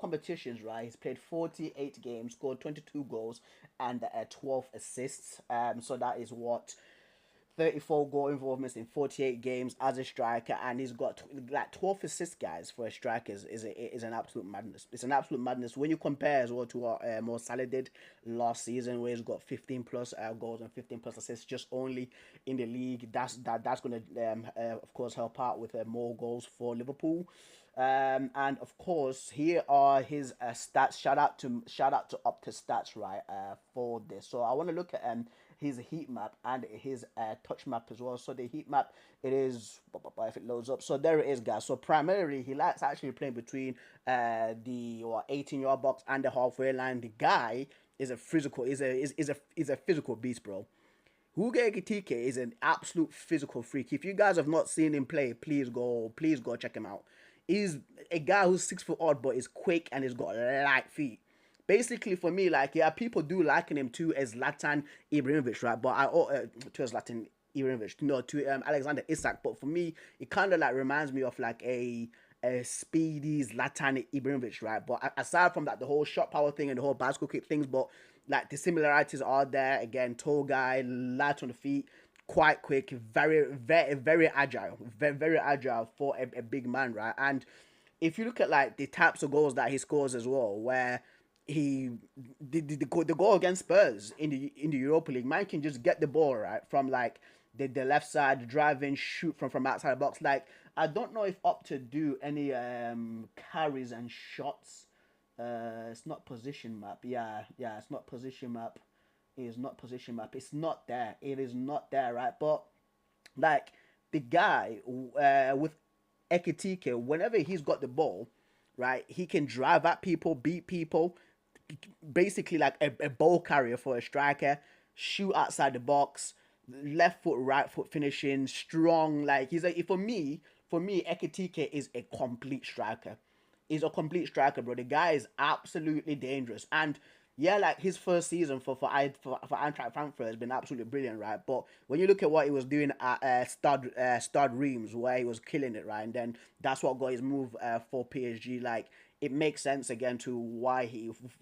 competitions, right, he's played 48 games, scored 22 goals, and 12 assists. So that is what 34 goal involvements in 48 games as a striker, and he's got like 12 assists, guys, for a striker is an absolute madness. It's an absolute madness when you compare as well to what Mo Salah did last season, where he's got 15 plus goals and 15 plus assists just only in the league. That's going to of course help out with more goals for Liverpool. And of course, here are his stats. Shout out to Opta Stats, right? For this, so I want to look at his heat map and his touch map as well. So the heat map, it is, if it loads up, so there it is, guys. So primarily he likes actually playing between the 18-yard box and the halfway line. The guy is a physical, is a physical beast, bro. Hugo Ekitike is an absolute physical freak. If you guys have not seen him play, please go check him out. He's a guy who's 6 foot odd, but is quick and he's got light feet. Basically, for me, like, yeah, people do liken him to as Zlatan Ibrahimovic, right? But to Zlatan Ibrahimovic, no, to Alexander Isak. But for me, it kind of like reminds me of like a speedy Zlatan Ibrahimovic, right? But aside from that, the whole shot power thing and the whole bicycle kick things, but like the similarities are there. Again, tall guy, light on the feet, quite quick, very agile, very agile for a big man, right? And if you look at like the types of goals that he scores as well, where he the goal against Spurs in the Europa League, man can just get the ball right from like the left side, drive in, shoot from outside the box. Like, I don't know if up to do any carries and shots. It's not position map. Yeah, it's not position map. It is not position map. It's not there. It is not there, right? But like the guy with Ekitike, whenever he's got the ball, right, he can drive at people, beat people, basically like a ball carrier for a striker, shoot outside the box, left foot, right foot finishing, strong. Like, he's like, for me, Ekitike is a complete striker. He's a complete striker, bro. The guy is absolutely dangerous. And yeah, like his first season for Eintracht Frankfurt has been absolutely brilliant, right? But when you look at what he was doing at Stade Reims, where he was killing it, right, and then that's what got his move for PSG. Like, it makes sense again to why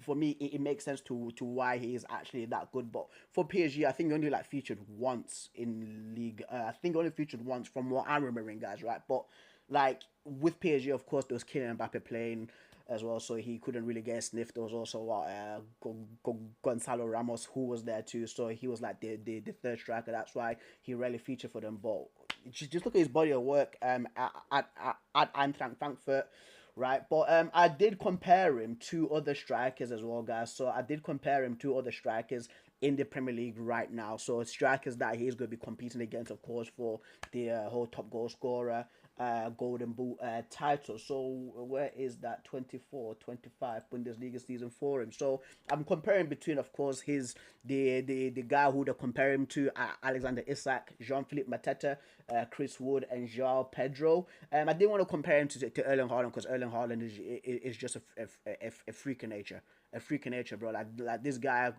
for me, it makes sense to why he is actually that good. But for PSG, I think he only like featured once in league. I think he only featured once from what I'm remembering, guys, right? But like with PSG, of course, there was Kylian Mbappe playing as well, so he couldn't really get sniffed. There was also Gonzalo Ramos who was there too, so he was like the third striker. That's why he rarely featured for them. But just look at his body of work at Eintracht Frankfurt, right? But I did compare him to other strikers as well, guys. So I did compare him to other strikers in the Premier League right now. So strikers that he's going to be competing against, of course, for the whole top goal scorer, Golden Boot title. So where is that 24-25 Bundesliga season for him? So I'm comparing between, of course, the guy who they compare him to, Alexander Isak, Jean-Philippe Mateta, Chris Wood, and João Pedro. I didn't want to compare him to Erling Haaland, because Erling Haaland is just a freak of nature. A freak of nature, bro. Like this guy,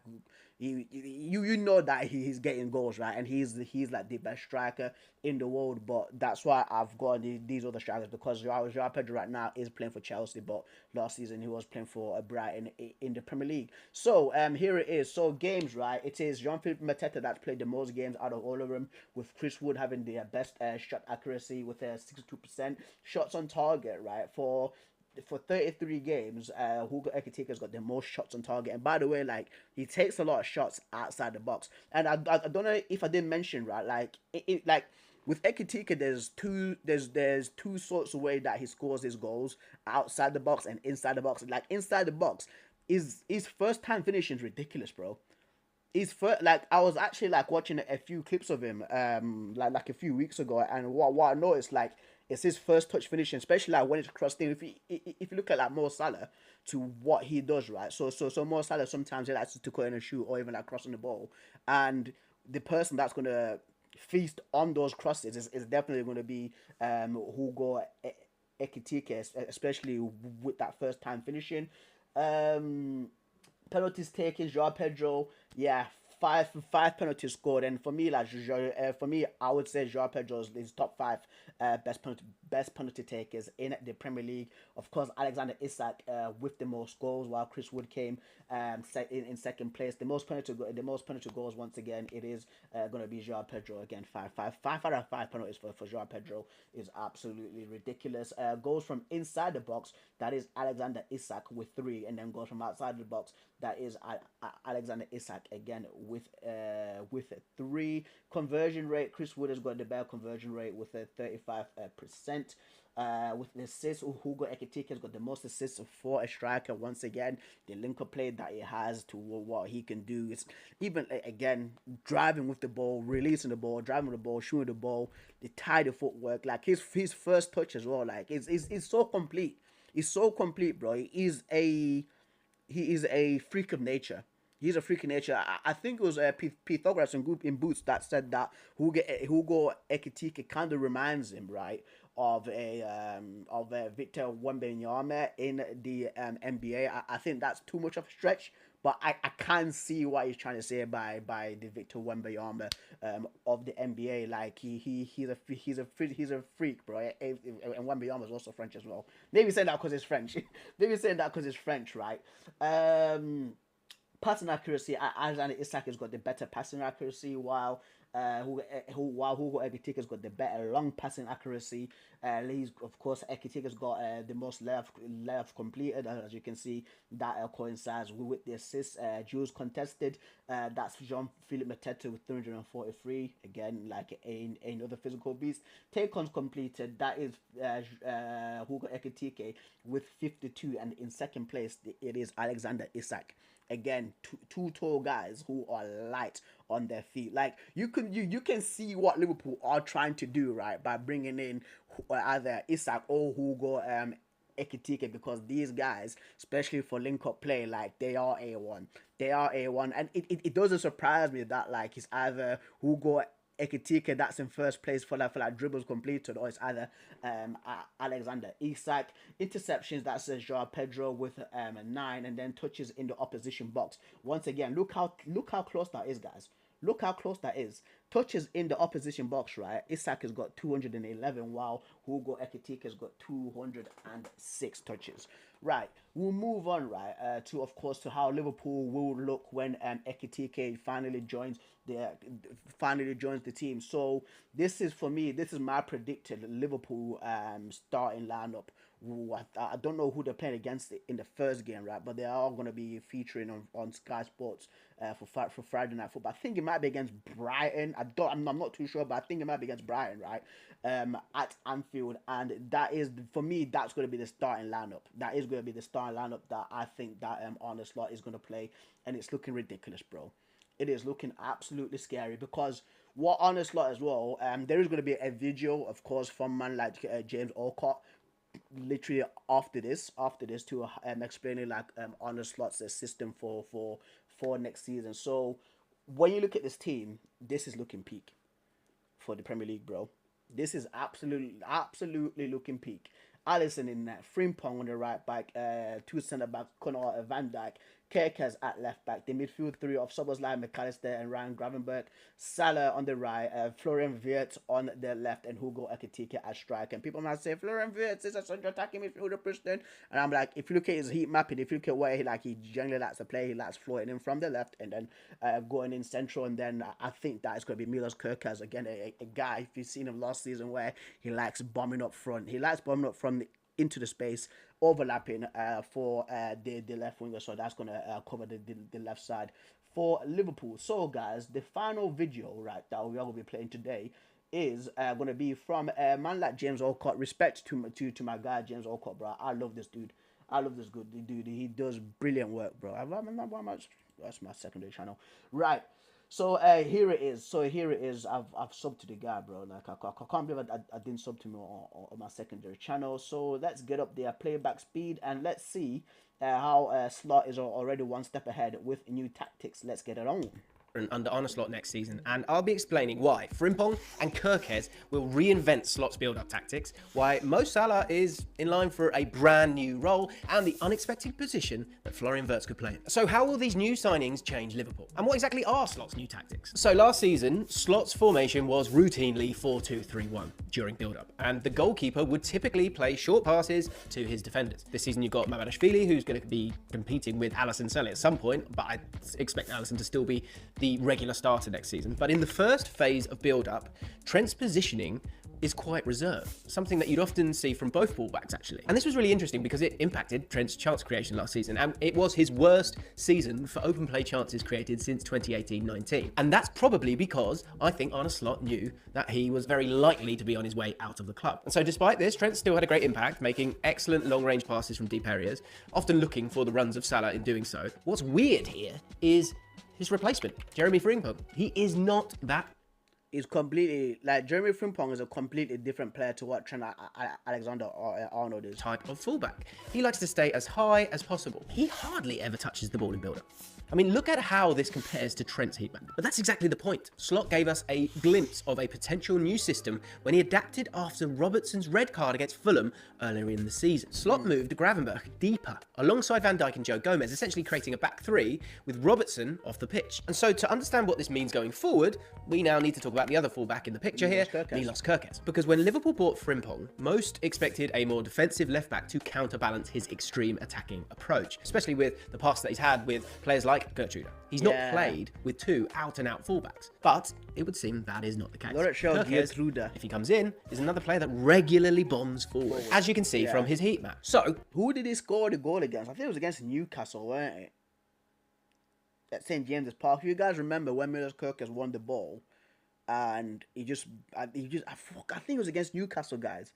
you know that he's getting goals, right? And he's like the best striker in the world. But that's why I've got these other strikers, because João Pedro right now is playing for Chelsea, but last season he was playing for Brighton in the Premier League. So here it is. So games, right? It is Jean-Philippe Mateta that's played the most games out of all of them, with Chris Wood having the best shot accuracy with 62% shots on target, right? For 33 games, Hugo Ekitike has got the most shots on target. And by the way, like, he takes a lot of shots outside the box. And I don't know if I didn't mention, right, like like with Ekitike, there's two sorts of way that he scores his goals: outside the box and inside the box. Like, inside the box, his first time finishing is ridiculous, bro. He's first, like, I was actually like watching a few clips of him like a few weeks ago, and what I noticed, like, it's his first touch finishing, especially like when it's crossed in. If you look at like Mo Salah, to what he does, right? So Mo Salah sometimes he likes to cut in a shoot or even like crossing the ball, and the person that's gonna feast on those crosses is definitely going to be Hugo Ekitike, especially with that first time finishing. Um, Penalties taken, Joao Pedro, yeah, five penalties scored, and for me, like for me, I would say Joao Pedro is top five best penalty takers in the Premier League. Of course, Alexander Isak with the most goals, while Chris Wood came in second place. The most penalty goals once again. It is going to be Joao Pedro again. Five out of five penalties for Joao Pedro is absolutely ridiculous. Goals from inside the box, that is Alexander Isak with 3, and then goals from outside the box, that is Alexander Isak again with 3. Conversion rate, Chris Wood has got the better conversion rate with a 35%. With the assists, Hugo Ekitike has got the most assists for a striker. Once again, the link-up play that he has to what he can do is even again driving with the ball, releasing the ball, driving with the ball, shooting the ball, the tidy footwork, like his first touch as well. Like it's so complete. He's so complete, bro. He is a freak of nature. He's a freak of nature. I think it was Pythagoras in Boots that said that Hugo Ekitike kind of reminds him, right, of a Victor Wembanyama in the NBA. I think that's too much of a stretch, but I can see what he's trying to say by the Victor Wembanyama of the NBA. Like he's a freak, bro. And Wembanyama is also French as well. Maybe saying that because it's French. Maybe saying that because it's French, right? Passing accuracy, Alexander Isak has got the better passing accuracy, while Hugo Ekitike has got the better long passing accuracy. He's of course Ekitike has got the most left completed, as you can see that coincides with the assists. Duels contested, that's Jean-Philippe Mateta with 343. Again, like another physical beast. Take-ons completed, that is Hugo Ekitike with 52, and in second place it is Alexander Isak. Again, two tall guys who are light on their feet. Like you can see what Liverpool are trying to do, right, by bringing in either Isak or Hugo Ekitike, because these guys, especially for link up play, like they are A1. They are A1, and it doesn't surprise me that like it's either Hugo Ekitike that's in first place for like dribbles completed, or it's either Alexander Isak. Interceptions, that says Joao Pedro with 9, and then touches in the opposition box. Once again, look how close that is, guys. Look how close that is. Touches in the opposition box, right? Isak has got 211, while Hugo Ekitike has got 206 touches. Right, we'll move on, right, to of course to how Liverpool will look when Ekitike finally joins the team. So this is for me. This is my predicted Liverpool starting lineup. I don't know who they're playing against in the first game, right? But they are all going to be featuring on Sky Sports for Friday Night Football. I think it might be against Brighton. I'm not too sure, but I think it might be against Brighton, right? At Anfield, and that is for me. That's going to be the starting lineup. That is going to be the starting lineup that I think that Arne Slot is going to play, and it's looking ridiculous, bro. It is looking absolutely scary, because what Arne Slot as well. There is going to be a video, of course, from man like James Alcott, literally after this to explaining like Arne Slot's system for next season. So when you look at this team, this is looking peak for the Premier League, bro. This is absolutely looking peak. Allison in that, Frimpong on the right back, two centre backs, Connor Van Dijk, Kerkez at left back, the midfield three of Szoboszlai, McAllister and Ryan Gravenberch, Salah on the right, Florian Wirtz on the left, and Hugo Ekitike as striker. And people might say Florian Wirtz is a central attacking midfielder, Preston. And I'm like, if you look at his heat mapping, if you look at where he generally likes to play, he likes floating in from the left and then going in central, and then I think that is going to be Milos Kerkez again, a guy, if you've seen him last season, where he likes bombing up front. He likes bombing up front into the space, overlapping for the left winger, so that's going to cover the left side for Liverpool. So guys, the final video, right, that we are going to be playing today is going to be from a man like James Alcott. Respect to my guy James Alcott, bro. I love this dude. I love this good dude. He does brilliant work, bro. That's my secondary channel, right? So here it is. I've subbed to the guy, bro. Like I can't believe I didn't sub to him on my secondary channel. So let's get up their playback speed and let's see how Slot is already one step ahead with new tactics. Let's get it on. under Arne Slot next season, and I'll be explaining why Frimpong and Kerkez will reinvent Slot's build-up tactics, why Mo Salah is in line for a brand new role, and the unexpected position that Florian Wirtz could play in. So how will these new signings change Liverpool? And what exactly are Slot's new tactics? So last season, Slot's formation was routinely 4-2-3-1 during build-up, and the goalkeeper would typically play short passes to his defenders. This season you've got Mamardashvili, who's going to be competing with Alisson Selly at some point, but I expect Alisson to still be the regular starter next season. But in the first phase of build-up, Trent's positioning is quite reserved, something that you'd often see from both fullbacks actually. And this was really interesting because it impacted Trent's chance creation last season, and it was his worst season for open play chances created since 2018-19. And that's probably because I think Arne Slot knew that he was very likely to be on his way out of the club. And so despite this, Trent still had a great impact, making excellent long-range passes from deep areas, often looking for the runs of Salah in doing so. What's weird here is his replacement, Jeremy Frimpong. He is not that. He's completely, like, Jeremy Frimpong is a completely different player to what Trent Alexander-Arnold is. Type of fullback. He likes to stay as high as possible. He hardly ever touches the ball in build-up. I mean, look at how this compares to Trent's heat map. But that's exactly the point. Slot gave us a glimpse of a potential new system when he adapted after Robertson's red card against Fulham earlier in the season. Slot moved Gravenberch deeper, alongside Van Dijk and Joe Gomez, essentially creating a back three with Robertson off the pitch. And so to understand what this means going forward, we now need to talk about the other fullback in the picture here, Milos Kerkez. Because when Liverpool bought Frimpong, most expected a more defensive left-back to counterbalance his extreme attacking approach, especially with the past that he's had with players like Gertrude. He's not played with two out-and-out fullbacks, but it would seem that is not the case. Kerkez, if he comes in, is another player that regularly bombs forward, as you can see from his heat map. So, who did he score the goal against? I think it was against Newcastle, weren't it? At St. James's Park. If you guys remember when Milos Kerkez won the ball, and I think it was against Newcastle, guys,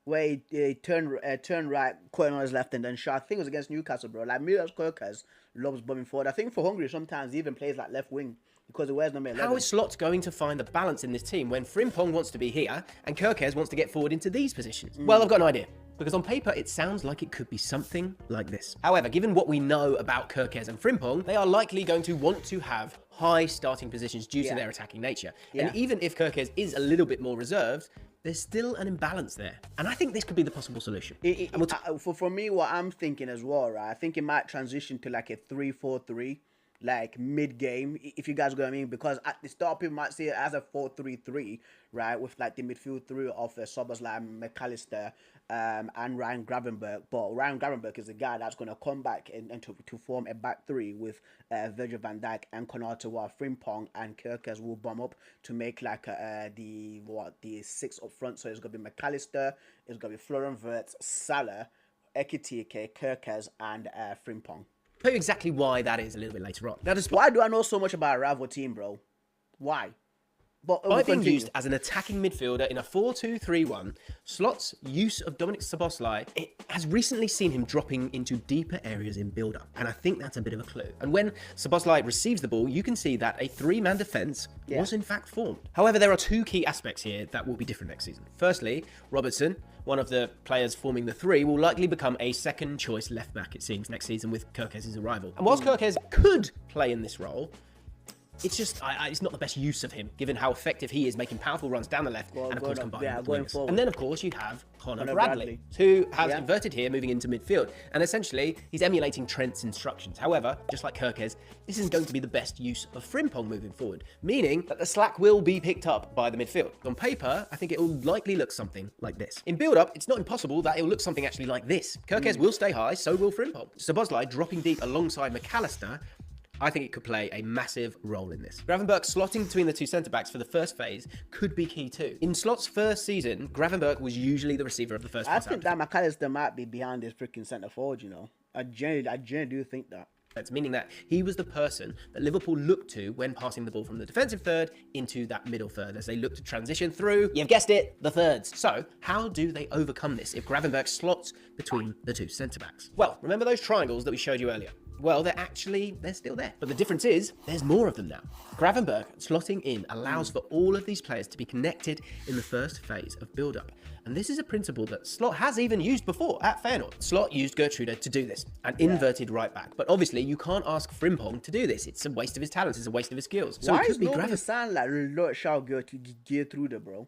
where he turned right, caught on his left, and then shot. I think it was against Newcastle, bro. Like, Milos Kerkez loves bombing forward. I think for Hungary, sometimes he even plays like left wing because he wears number 11. How is Slot going to find the balance in this team when Frimpong wants to be here and Kerkez wants to get forward into these positions? Well, I've got an idea. Because on paper, it sounds like it could be something like this. However, given what we know about Kerkez and Frimpong, they are likely going to want to have high starting positions due to their attacking nature. And even if Kerkez is a little bit more reserved, there's still an imbalance there. And I think this could be the possible solution. For me, what I'm thinking as well, right, I think it might transition to like a 3-4-3, like mid-game, if you guys know what I mean, because at the start, people might see it as a 4-3-3, right, with like the midfield three of Soboslai, like McAllister, and Ryan Gravenberch. But Ryan Gravenberch is a guy that's going to come back and to form a back three with Virgil van Dijk and Konate, while Frimpong and Kerkez will bomb up to make like the six up front. So it's going to be McAllister, it's going to be Florian Wirtz, Salah, Ekitike, Kerkez, and Frimpong. Tell you exactly why that is a little bit later on. Why do I know so much about a rival team, bro? Why? But by being used as an attacking midfielder in a 4-2-3-1, Slot's use of Dominik Szoboszlai, it has recently seen him dropping into deeper areas in build-up, and I think that's a bit of a clue. And when Szoboszlai receives the ball, you can see that a three-man defence was in fact formed. However, there are two key aspects here that will be different next season. Firstly, Robertson, one of the players forming the three, will likely become a second-choice left-back, it seems, next season with Kerkez's arrival. And whilst Kerkez could play in this role, it's just, it's not the best use of him, given how effective he is making powerful runs down the left and, of course, combined with the wings. And then, of course, you have Conor Bradley, who has inverted here, moving into midfield. And essentially, he's emulating Trent's instructions. However, just like Kerkez, this isn't going to be the best use of Frimpong moving forward, meaning that the slack will be picked up by the midfield. On paper, I think it will likely look something like this. In build-up, it's not impossible that it will look something actually like this. Kerkez will stay high, so will Frimpong. Szoboszlai dropping deep alongside McAllister, I think it could play a massive role in this. Gravenberch slotting between the two centre-backs for the first phase could be key too. In Slot's first season, Gravenberch was usually the receiver of the first pass. I think that McAllister might be behind his freaking centre-forward, you know. I genuinely do think that. That's meaning that he was the person that Liverpool looked to when passing the ball from the defensive third into that middle third as they look to transition through, you've guessed it, the thirds. So how do they overcome this if Gravenberch slots between the two centre-backs? Well, remember those triangles that we showed you earlier? well, they're still there. But the difference is, there's more of them now. Gravenberch slotting in allows for all of these players to be connected in the first phase of build-up. And this is a principle that Slot has even used before at Feyenoord. Slot used Gertrude to do this, an inverted right back. But obviously, you can't ask Frimpong to do this. It's a waste of his talents. It's a waste of his skills. So why it could is be nobody signed like Gertrude, bro?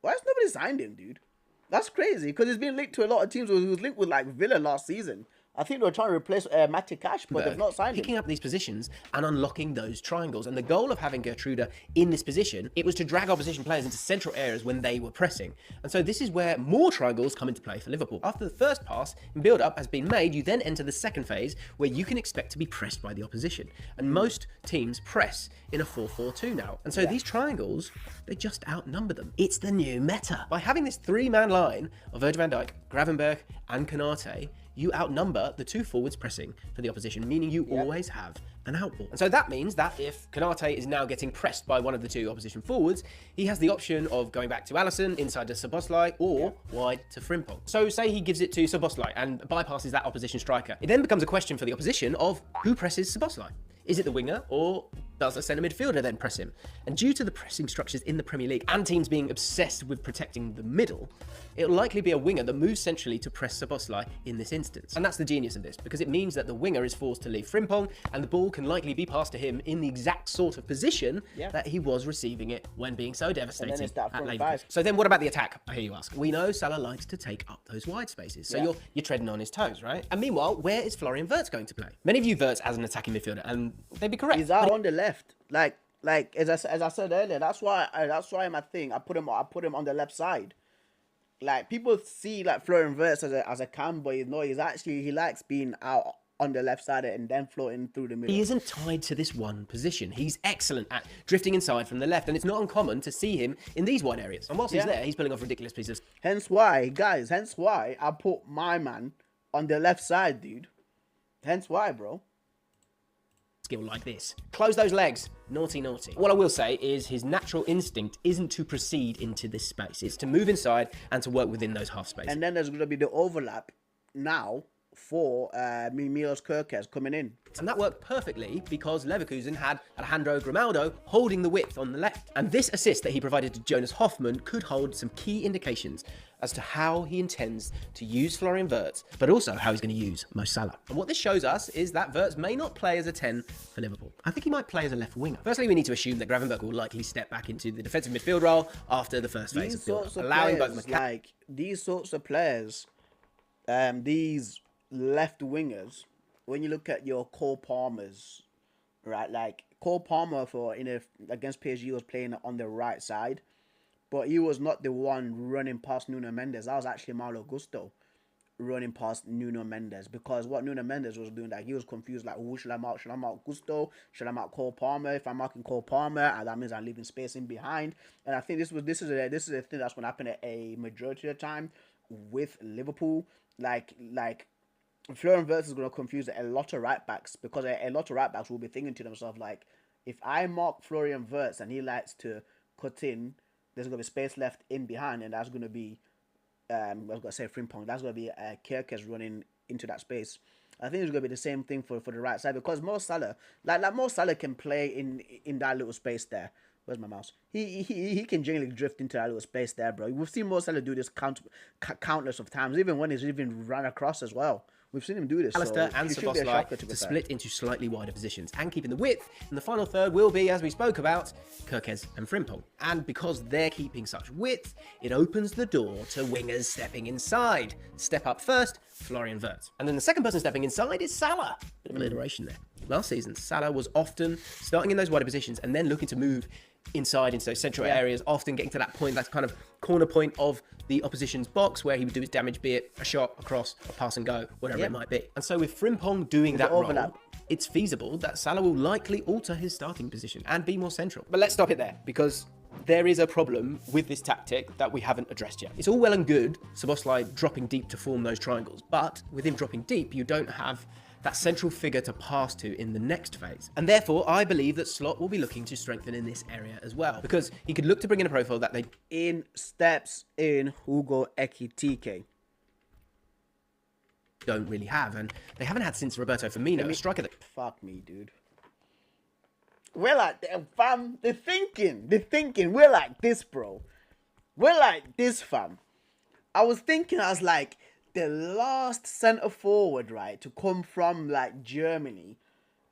Why has nobody signed him, dude? That's crazy, because he's been linked to a lot of teams. He was linked with like Villa last season. I think they were trying to replace Matty Cash, but they've not signed him. Picking up these positions and unlocking those triangles. And the goal of having Gertrude in this position, it was to drag opposition players into central areas when they were pressing. And so this is where more triangles come into play for Liverpool. After the first pass and build-up has been made, you then enter the second phase where you can expect to be pressed by the opposition. And most teams press in a 4-4-2 now. And so these triangles, they just outnumber them. It's the new meta. By having this three-man line of Virgil van Dijk, Gravenberch and Konate, you outnumber the two forwards pressing for the opposition, meaning you always have an outball. And so that means that if Konate is now getting pressed by one of the two opposition forwards, he has the option of going back to Alisson, inside to Szoboszlai, or wide to Frimpong. So say he gives it to Szoboszlai and bypasses that opposition striker. It then becomes a question for the opposition of who presses Szoboszlai. Is it the winger, or does a centre midfielder then press him? And due to the pressing structures in the Premier League and teams being obsessed with protecting the middle, it'll likely be a winger that moves centrally to press Szoboszlai in this instance. And that's the genius of this, because it means that the winger is forced to leave Frimpong, and the ball can likely be passed to him in the exact sort of position that he was receiving it when being so devastating at Liverpool. So then what about the attack, I hear you ask? We know Salah likes to take up those wide spaces, so you're treading on his toes, right? And meanwhile, where is Florian Wirtz going to play? Many view Wirtz as an attacking midfielder, and they'd be correct. He's out on the left, like as I said earlier. That's why my thing. I put him on the left side. Like, people see like Florian Wirtz as a cam, but he likes being out on the left side and then floating through the middle. He isn't tied to this one position. He's excellent at drifting inside from the left, and it's not uncommon to see him in these wide areas. And whilst he's there, he's pulling off ridiculous pieces. Hence why I put my man on the left side, dude. Hence why, bro. Skill like this. Close those legs. Naughty, naughty. What I will say is his natural instinct isn't to proceed into this space. It's to move inside and to work within those half spaces. And then there's going to be the overlap now for Milos Kerkez coming in. And that worked perfectly because Leverkusen had Alejandro Grimaldo holding the width on the left. And this assist that he provided to Jonas Hoffmann could hold some key indications as to how he intends to use Florian Wirtz, but also how he's going to use Mo Salah. And what this shows us is that Wirtz may not play as a 10 for Liverpool. I think he might play as a left winger. Firstly, we need to assume that Gravenberch will likely step back into the defensive midfield role after the first phase of build-up, allowing both these sorts of players, these left wingers, when you look at your Cole Palmers, right? Like Cole Palmer against PSG was playing on the right side, but he was not the one running past Nuno Mendes. That was actually Malo Gusto running past Nuno Mendes, because what Nuno Mendes was doing, like, he was confused, like, who should I mark? Should I mark Gusto? Should I mark Cole Palmer? If I'm marking Cole Palmer, that means I'm leaving space in behind. And I think this is a thing that's going to happen a majority of the time with Liverpool. Like Florian Wirtz is going to confuse a lot of right backs, because a lot of right backs will be thinking to themselves, like, if I mark Florian Wirtz and he likes to cut in, there's going to be space left in behind, and that's going to be, I was going to say Frimpong, that's going to be Kerkez running into that space. I think it's going to be the same thing for the right side, because Mo Salah, like Mo Salah can play in that little space there. Where's my mouse? He can generally drift into that little space there, bro. We've seen Mo Salah do this countless of times, even when he's even run across as well. We've seen him do this. Alistair and Szoboszlai to split into slightly wider positions and keeping the width. And the final third will be, as we spoke about, Kerkez and Frimpong. And because they're keeping such width, it opens the door to wingers stepping inside. Step up first, Florian Wirtz. And then the second person stepping inside is Salah. Bit of alliteration there. Last season, Salah was often starting in those wider positions and then looking to move inside into those central areas, often getting to that point, that's kind of corner point of the opposition's box, where he would do his damage, be it a shot, a cross, a pass and go, whatever it might be. And so with Frimpong doing that role, it's feasible that Salah will likely alter his starting position and be more central. But let's stop it there, because there is a problem with this tactic that we haven't addressed yet. It's all well and good, Szoboszlai dropping deep to form those triangles, but with him dropping deep, you don't have that central figure to pass to in the next phase. And therefore, I believe that Slot will be looking to strengthen in this area as well, because he could look to bring in a profile that they... In steps in Hugo Ekitike. don't really have, and they haven't had since Roberto Firmino, a striker that... Fuck me, dude. We're like, fam, they're thinking, we're like this, bro. We're like this, fam. I was like, the last centre forward, right, to come from, like, Germany,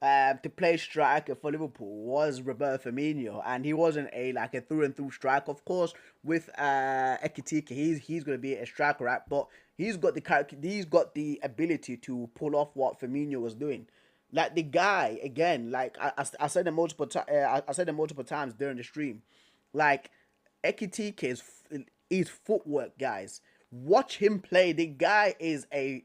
to play striker for Liverpool was Roberto Firmino, and he wasn't a through and through striker. Of course, with Ekitike, he's gonna be a striker, right? But he's got the ability to pull off what Firmino was doing. Like the guy again, like I said it multiple times during the stream. Like Ekitike's his footwork, guys. Watch him play. The guy is a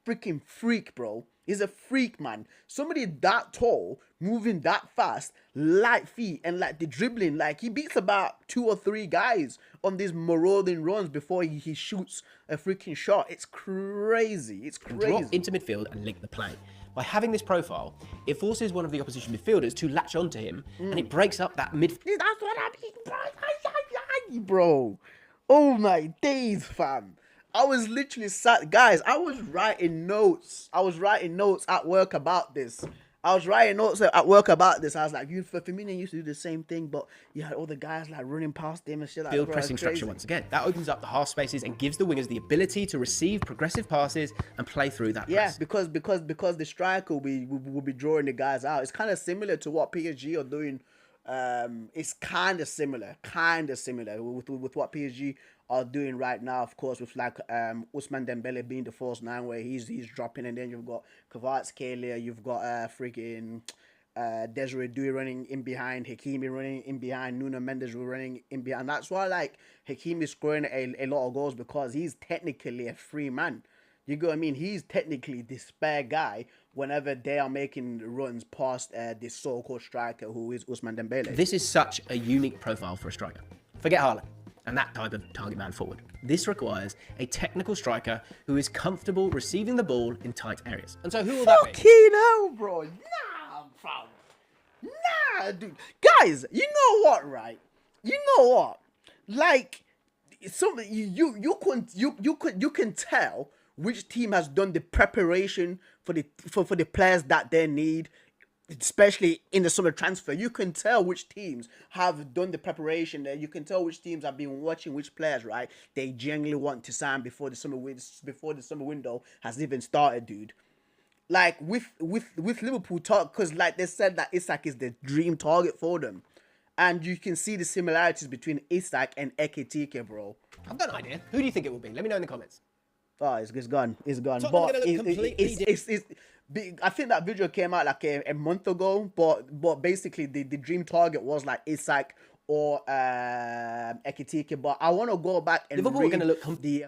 freaking freak, bro. He's a freak, man. Somebody that tall, moving that fast, light feet, and like the dribbling, like he beats about 2 or 3 guys on these marauding runs before he shoots a freaking shot. It's crazy. It's crazy. Drop into midfield and link the play. By having this profile, it forces one of the opposition midfielders to latch onto him, and it breaks up that midfield. That's what I mean, bro. Oh my days, fam. I was literally sat, guys. I was writing notes. At work about this. I was like, Firmino used to do the same thing, but you had all the guys like running past him and shit like that. Field pressing structure once again. That opens up the half spaces and gives the wingers the ability to receive progressive passes and play through that press. Yeah, because the striker will be drawing the guys out. It's kind of similar to what PSG are doing. It's kind of similar with what PSG are doing right now, of course, with like Ousmane Dembele being the false 9 where he's dropping, and then you've got Kvaratskhelia, you've got freaking Desiree Doué running in behind, Hakimi running in behind, Nuno Mendes running in behind. That's why like Hakimi is scoring a lot of goals, because he's technically a free man. You get what I mean? He's technically the spare guy whenever they are making runs past this so-called striker who is Ousmane Dembele. This is such a unique profile for a striker. Forget Haaland and that type of target man forward. This requires a technical striker who is comfortable receiving the ball in tight areas. And so who will that be? Fucking hell, bro. Nah, fam. Nah, dude. Guys, you know what, right? You know what? Like, something you can tell which team has done the preparation for the players that they need, especially in the summer transfer. You can tell which teams have done the preparation there. You can tell which teams have been watching which players, right, they genuinely want to sign before the summer window has even started, dude. Like with Liverpool talk, because like they said that Isak is the dream target for them. And you can see the similarities between Isak and Ekitike, bro. I've got an idea. Who do you think it will be? Let me know in the comments. Oh, it's gone. It's gone. Tottenham But gonna look completely it's I think that video came out like a month ago. But basically the dream target was like Isak or Ekitike. But I want to go back and Liverpool are going to look the